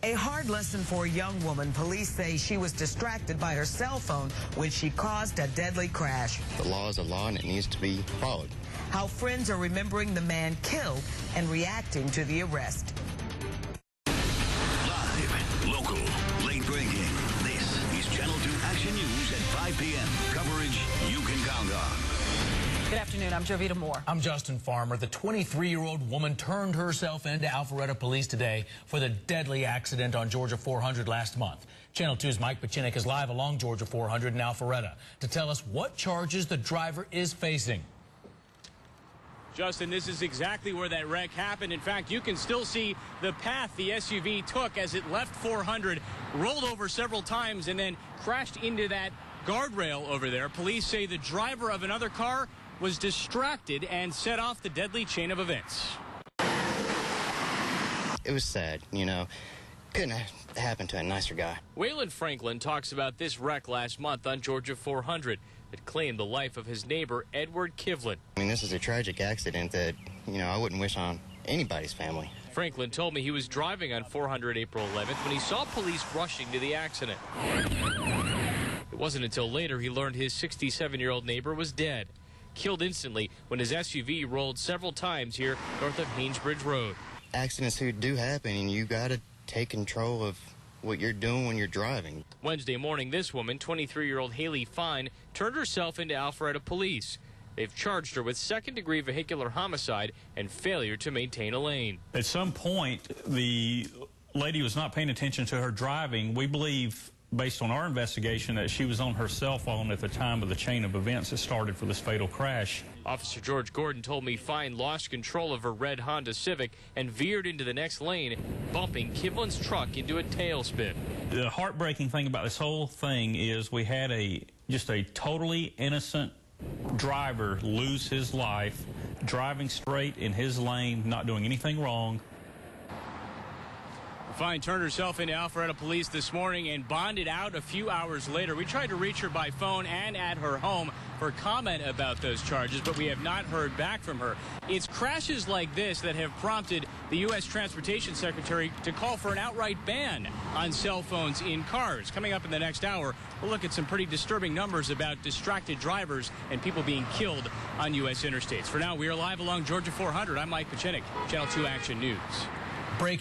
A hard lesson for a young woman. Police say she was distracted by her cell phone when she caused a deadly crash. The law is a law and it needs to be followed. How friends are remembering the man killed and reacting to the arrest. Live, local, late breaking. This is Channel 2 Action News at 5 p.m. Coverage you can count on. Good afternoon. I'm Jovita Moore. I'm Justin Farmer. The 23-year-old woman turned herself into Alpharetta police today for the deadly accident on Georgia 400 last month. Channel 2's Mike Pachinik is live along Georgia 400 in Alpharetta to tell us what charges the driver is facing. Justin, this is exactly where that wreck happened. In fact, you can still see the path the SUV took as it left 400, rolled over several times, and then crashed into that guardrail over there. Police say the driver of another car was distracted and set off the deadly chain of events. It was sad, you know. Couldn't have happened to a nicer guy. Waylon Franklin talks about this wreck last month on Georgia 400 that claimed the life of his neighbor, Edward Kivlin. I mean, this is a tragic accident that, you know, I wouldn't wish on anybody's family. Franklin told me he was driving on 400 April 11th when he saw police rushing to the accident. It wasn't until later he learned his 67-year-old neighbor was dead, killed instantly when his SUV rolled several times here north of Haynesbridge Road. Accidents do happen, and you got to take control of what you're doing when you're driving. Wednesday morning, this woman, 23-year-old Haley Fine, turned herself into Alpharetta police. They've charged her with second-degree vehicular homicide and failure to maintain a lane. At some point, the lady was not paying attention to her driving. We believe, based on our investigation, that she was on her cell phone at the time of the chain of events that started for this fatal crash. Officer George Gordon told me Fine lost control of her red Honda Civic and veered into the next lane, bumping Kivlin's truck into a tailspin. The heartbreaking thing about this whole thing is we had just a totally innocent driver lose his life, driving straight in his lane, not doing anything wrong. Fine turned herself into Alpharetta police this morning and bonded out a few hours later. We tried to reach her by phone and at her home for comment about those charges, but we have not heard back from her. It's crashes like this that have prompted the U.S. Transportation Secretary to call for an outright ban on cell phones in cars. Coming up in the next hour, we'll look at some pretty disturbing numbers about distracted drivers and people being killed on U.S. interstates. For now, we are live along Georgia 400. I'm Mike Pachinik, Channel 2 Action News. Break